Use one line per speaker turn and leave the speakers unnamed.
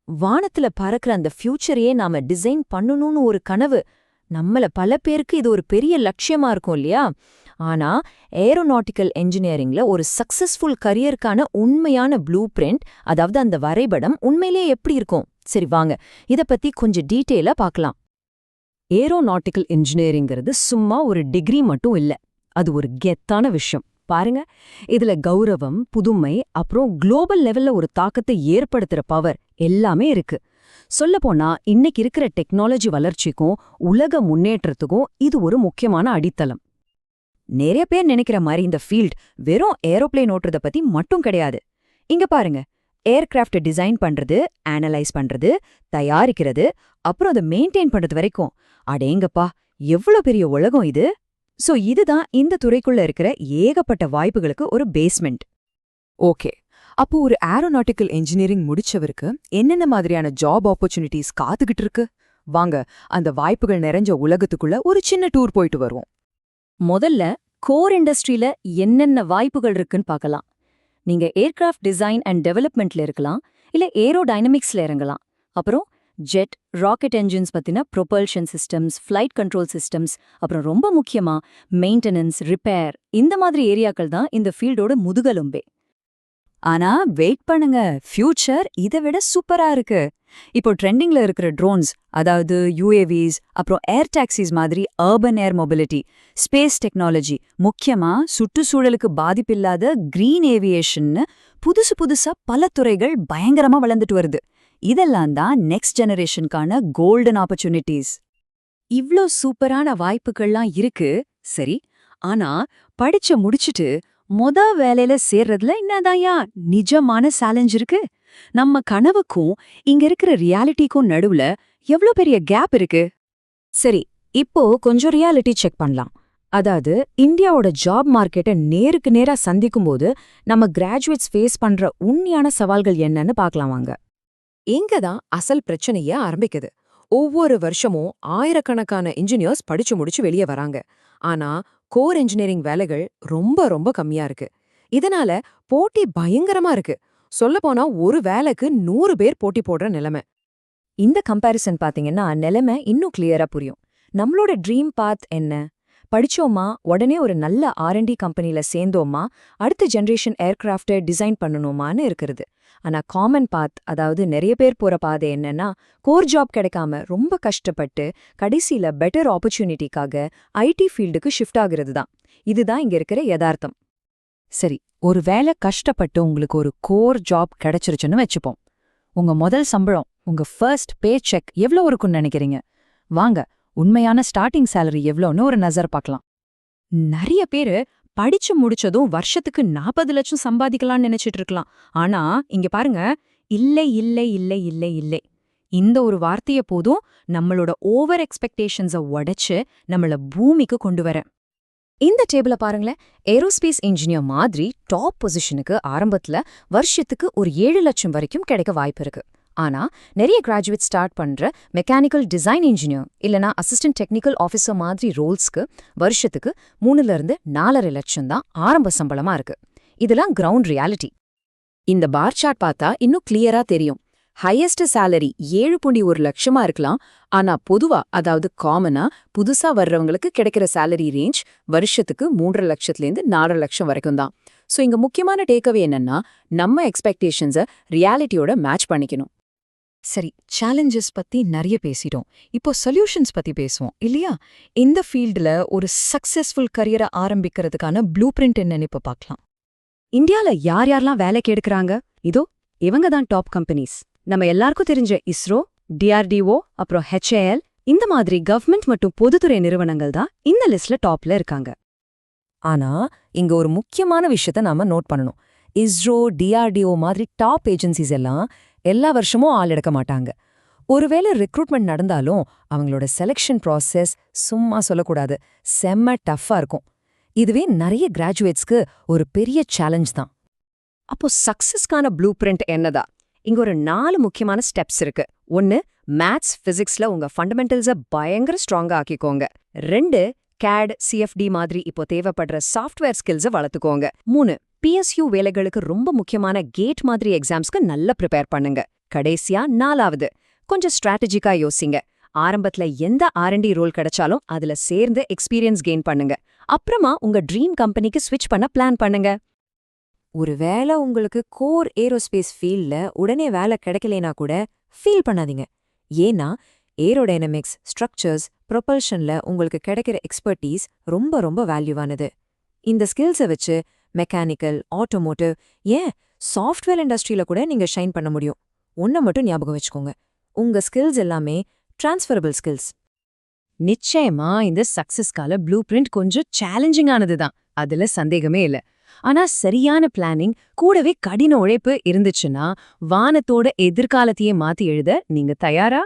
வானத்துல பறக்கிற அந்த ஃபியூச்சரையே நாம டிசைன் பண்ணணும்னு ஒரு கனவு நம்மள பல பேருக்கு இது ஒரு பெரிய லட்சியமா இருக்கும் இல்லையா? ஆனா ஏரோநாட்டிக்கல் என்ஜினியரிங்ல ஒரு சக்சஸ்ஃபுல் கரியருக்கான உண்மையான ப்ளூ பிரிண்ட், அதாவது அந்த வரைபடம் உண்மையிலேயே எப்படி இருக்கும்? சரி வாங்க, இத பத்தி கொஞ்சம் டீட்டெயிலா பார்க்கலாம். ஏரோநாட்டிக்கல் இன்ஜினியரிங்கிறது சும்மா ஒரு டிகிரி மட்டும் இல்ல, அது ஒரு கெத்தான விஷயம். பாருங்க, இதுல கௌரவம், புதுமை, அப்புறம் குளோபல் லெவல்ல ஒரு தாக்கத்தை ஏற்படுத்துற பவர் எல்லாமே இருக்கு. சொல்லப்போனா இன்னைக்கு இருக்கிற டெக்னாலஜி வளர்ச்சிக்கும் உலக முன்னேற்றத்துக்கும் இது ஒரு முக்கியமான அடித்தளம். நிறைய பேர் நினைக்கிற மாதிரி இந்த ஃபீல்ட் வெறும் ஏரோப்ளேன் ஓட்டுறத பத்தி மட்டும் கிடையாது. இங்க பாருங்க, ஏர்கிராஃப்ட் டிசைன் பண்றது, அனலைஸ் பண்றது, தயாரிக்கிறது, அப்புறம் அதை மெயின்டைன் பண்றது வரைக்கும் அடேங்கப்பா, எவ்வளவு பெரிய உலகம் இது! சோ இதுதான் இந்த துறைக்குள்ள இருக்கிற ஏகப்பட்ட வாய்ப்புகளுக்கு ஒரு பேஸ்மெண்ட்.
ஓகே, அப்போ ஒரு ஏரோநாட்டிக்கல் இன்ஜினியரிங் முடிச்சவருக்கு என்னென்ன மாதிரியான ஜாப் ஆப்பர்ச்சுனிட்டிஸ் காத்துக்கிட்டு இருக்கு? வாங்க, அந்த வாய்ப்புகள் நிறைஞ்ச உலகத்துக்குள்ள ஒரு சின்ன டூர் போயிட்டு வருவோம்.
முதல்ல கோர் இண்டஸ்ட்ரியில என்னென்ன வாய்ப்புகள் இருக்குன்னு பார்க்கலாம். நீங்க ஏர்கிராஃப்ட் டிசைன் அண்ட் டெவலப்மெண்ட்ல இருக்கலாம், இல்ல ஏரோடைனமிக்ஸ்ல இறங்கலாம். அப்புறம் ஜெட், ராக்கெட் என்ஜின்ஸ் பத்தின propulsion systems, flight control systems, அப்புறம் ரொம்ப முக்கியமா மெயின்டெனன்ஸ், ரிப்பேர், இந்த மாதிரி ஏரியாக்கள் தான் இந்த ஃபீல்டோட முதுகெலும்பே. ஆனா வெயிட் பண்ணுங்க, ஃபியூச்சர் இதை விட சூப்பரா இருக்கு. இப்போ ட்ரெண்டிங்ல இருக்கிற ட்ரோன்ஸ், அதாவது யூஏவிஸ், அப்புறம் ஏர் டாக்ஸிஸ் மாதிரி அர்பன் ஏர் மொபிலிட்டி, ஸ்பேஸ் டெக்னாலஜி, முக்கியமா சுற்றுச்சூழலுக்கு பாதிப்பில்லாத கிரீன் ஏவியேஷன்னு புதுசு புதுசா பல துறைகள் பயங்கரமா வளர்ந்துட்டு வருது. இதெல்லாம் தான் நெக்ஸ்ட் ஜெனரேஷனுக்கான கோல்டன் ஆப்பர்ச்சுனிட்டிஸ். இவ்ளோ சூப்பரான வாய்ப்புகள்லாம் இருக்கு, சரி. ஆனா படிச்ச முடிச்சிட்டு வேலையில சேர்றதுல என்னதாயா நிஜமான சேலஞ்ச் இருக்கு? நம்ம கனவுக்கும் இங்க இருக்கிற ரியாலிட்டிக்கும் நடுவுல எவ்ளோ பெரிய கேப் இருக்கு? சரி, இப்போ கொஞ்சம் ரியாலிட்டி செக் பண்ணலாம். அதாவது இந்தியாவோட ஜாப் மார்க்கெட்டை நேருக்கு நேரா சந்திக்கும்போது நம்ம கிராஜுவேட்ஸ் ஃபேஸ் பண்ற உண்மையான சவால்கள் என்னன்னு பார்க்கலாம் வாங்க.
இங்கதான் அசல் பிரச்சனையே ஆரம்பிக்குது. ஒவ்வொரு வருஷமும் ஆயிரக்கணக்கான இன்ஜினியர்ஸ் படிச்சு முடிச்சு வெளியே வராங்க. ஆனா கோர் இன்ஜினியரிங் வேலைகள் ரொம்ப ரொம்ப கம்மியா இருக்கு. இதனால போட்டி பயங்கரமா இருக்கு. சொல்லப்போனா ஒரு வேலைக்கு 100 பேர் போட்டி போடுற நிலைமை.
இந்த கம்பேரிசன் பாத்தீங்கன்னா நிலைமை இன்னும் கிளியரா புரியும். நம்மளோட ட்ரீம் பாத் என்ன? படிச்சோமா, உடனே ஒரு நல்ல R&D கம்பெனில சேர்ந்தோமா, அடுத்த ஜெனரேஷன் ஏர்கிராஃப்டை டிசைன் பண்ணணுமான்னு இருக்கிறது. ஆனா காமன் பாத், அதாவது நிறைய பேர் போற பாதை என்னன்னா, கோர் ஜாப் கிடைக்காம ரொம்ப கஷ்டப்பட்டு கடைசியில பெட்டர் ஆப்பர்ச்சுனிட்டிக்காக ஐடி ஃபீல்டுக்கு ஷிஃப்ட் ஆகுறது தான். இதுதான் இங்க இருக்கிற யதார்த்தம்.
சரி, ஒரு வேலை கஷ்டப்பட்டு உங்களுக்கு ஒரு கோர் ஜாப் கிடைச்சிருச்சுன்னு வச்சுப்போம். உங்க முதல் சம்பளம், உங்க ஃபர்ஸ்ட் பே செக் எவ்வளோ இருக்குன்னு நினைக்கிறீங்க? வாங்க, உண்மையான ஸ்டார்டிங் சேலரி எவ்வளோன்னு ஒரு நசர் பார்க்கலாம்.
நிறைய பேரு படிச்சு முடிச்சதும் வருஷத்துக்கு 40 லட்சம் சம்பாதிக்கலாம்னு நினைச்சிட்டு இருக்கலாம். ஆனா இங்க பாருங்க, இல்லை இல்லை இல்லை இல்லை இல்லை. இந்த ஒரு வார்த்தைய போதும் நம்மளோட ஓவர் எக்ஸ்பெக்டேஷன்ஸை உடைச்சு நம்மள பூமிக்கு கொண்டு வர. இந்த டேபிள பாருங்களேன். ஏரோஸ்பேஸ் இன்ஜினியர் மாதிரி டாப் பொசிஷனுக்கு ஆரம்பத்துல வருஷத்துக்கு ஒரு 7 லட்சம் வரைக்கும் கிடைக்க வாய்ப்பு இருக்கு. ஆனா நிறைய கிராஜுவேட் ஸ்டார்ட் பண்ற மெக்கானிக்கல் டிசைன் இன்ஜினியர் இல்லனா அசிஸ்டன்ட் டெக்னிக்கல் ஆஃபீஸர் மாதிரி ரோல்ஸ்க்கு வருஷத்துக்கு 3-4.5 லட்சம் தான் ஆரம்ப சம்பளமா இருக்கு. இதெல்லாம் கிரவுண்ட் ரியாலிட்டி.
இந்த பார் சார்ட் பார்த்தா இன்னும் கிளியரா தெரியும். ஹையஸ்ட் சேலரி 7.1 லட்சமா இருக்கலாம். ஆனா பொதுவா, அதாவது காமனா புதுசா வர்றவங்களுக்கு கிடைக்கிற சேலரி ரேஞ்ச் வருஷத்துக்கு 3.5 லட்சத்திலேருந்து 4 லட்சம் வரைக்கும் தான். சோ இங்க முக்கியமான டேக்அவே என்னன்னா, நம்ம எக்ஸ்பெக்டேஷன்ஸை ரியாலிட்டியோட மேட்ச் பண்ணிக்கணும்.
சரி, சேலஞ்சஸ் பத்தி நிறைய பேசிட்டோம். இப்போ சொல்யூஷன்ஸ் பத்தி பேசுவோம் இல்லையா? இந்த ஃபீல்டுல ஒரு சக்சஸ்ஃபுல் கரியரை ஆரம்பிக்கிறதுக்கான ப்ளூ பிரிண்ட் என்னன்னு இப்ப பார்க்கலாம். இந்தியால யார் யாரெல்லாம் வேலைக்கு எடுக்கிறாங்க? இதோ இவங்க தான் டாப் கம்பெனிஸ். நம்ம எல்லாருக்கும் தெரிஞ்ச இஸ்ரோ, DRDO, அப்புறம் HAL, இந்த மாதிரி கவர்மெண்ட் மற்றும் பொதுத்துறை நிறுவனங்கள் தான் இந்த லிஸ்ட்ல டாப்ல இருக்காங்க. ஆனா இங்க ஒரு முக்கியமான விஷயத்த நாம நோட் பண்ணணும். இஸ்ரோ, DRDO மாதிரி டாப் ஏஜென்சிஸ் எல்லாம் எல்லா வருஷமும் ஆள் எடுக்க மாட்டாங்க. ஒருவேளை ரெக்ரூட்மெண்ட் நடந்தாலும் அவங்களோட செலெக்ஷன் ப்ராசஸ் சும்மா சொல்லக்கூடாது, செம்ம டஃப்பா இருக்கும். இதுவே நிறைய கிராஜுவேட்ஸ்க்கு ஒரு பெரிய சேலஞ்ச் தான். அப்போ சக்சஸ்க்கான ப்ளூ பிரிண்ட் என்னதா? இங்க ஒரு 4 முக்கியமான ஸ்டெப்ஸ் இருக்கு. 1, மேத்ஸ் பிசிக்ஸ்ல உங்க ஃபண்டமெண்டல்ஸை பயங்கர ஸ்ட்ராங்கா ஆக்கிக்கோங்க. 2, CAD, CFD மாதிரி இப்போ தேவைப்படுற சாஃப்ட்வேர் ஸ்கில்ஸை வளர்த்துக்கோங்க. 3, PSU வேலைகளுக்கு ரொம்ப முக்கியமான கேட் மாதிரி எக்ஸாம்ஸ்க்கு நல்லா ப்ரிப்பேர் பண்ணுங்க. கடைசியா 4வது, கொஞ்சம் ஸ்ட்ராட்டஜிக்கா யோசிங்க. ஆரம்பத்துல எந்த R&D ரோல் கிடைச்சாலும் அதுல சேர்ந்து எக்ஸ்பீரியன்ஸ் கெயின் பண்ணுங்க. அப்புறமா உங்க ட்ரீம் கம்பெனிக்கு ஸ்விட்ச் பண்ண பிளான் பண்ணுங்க.
ஒருவேளை உங்களுக்கு கோர் ஏரோஸ்பேஸ் ஃபீல்ட்ல உடனே வேலை கிடைக்கலைனா கூட ஃபீல் பண்ணாதீங்க. ஏன்னா ஏரோடைனமிக்ஸ், ஸ்ட்ரக்சர்ஸ், ப்ரொபல்ஷன்ல உங்களுக்கு கிடைக்கிற எக்ஸ்பர்டீஸ் ரொம்ப ரொம்ப வேல்யூவானது. இந்த ஸ்கில்ஸை வச்சு மெக்கானிக்கல், ஆட்டோமோட்டிவ், ஏன் சாஃப்ட்வேர் இண்டஸ்ட்ரியில கூட நீங்க ஷைன் பண்ண முடியும். ஒன்றை மட்டும் ஞாபகம் வச்சுக்கோங்க, உங்க ஸ்கில்ஸ் எல்லாமே டிரான்ஸ்ஃபரபிள் ஸ்கில்ஸ்.
நிச்சயமா இந்த சக்சஸ்கால ப்ளூ பிரிண்ட் கொஞ்சம் சேலஞ்சிங்கானது தான், அதுல சந்தேகமே இல்ல. ஆனா சரியான பிளானிங் கூடவே கடின உழைப்பு இருந்துச்சுன்னா வானத்தோட எதிர்காலத்தையே மாத்தி எழுத நீங்க தயாரா?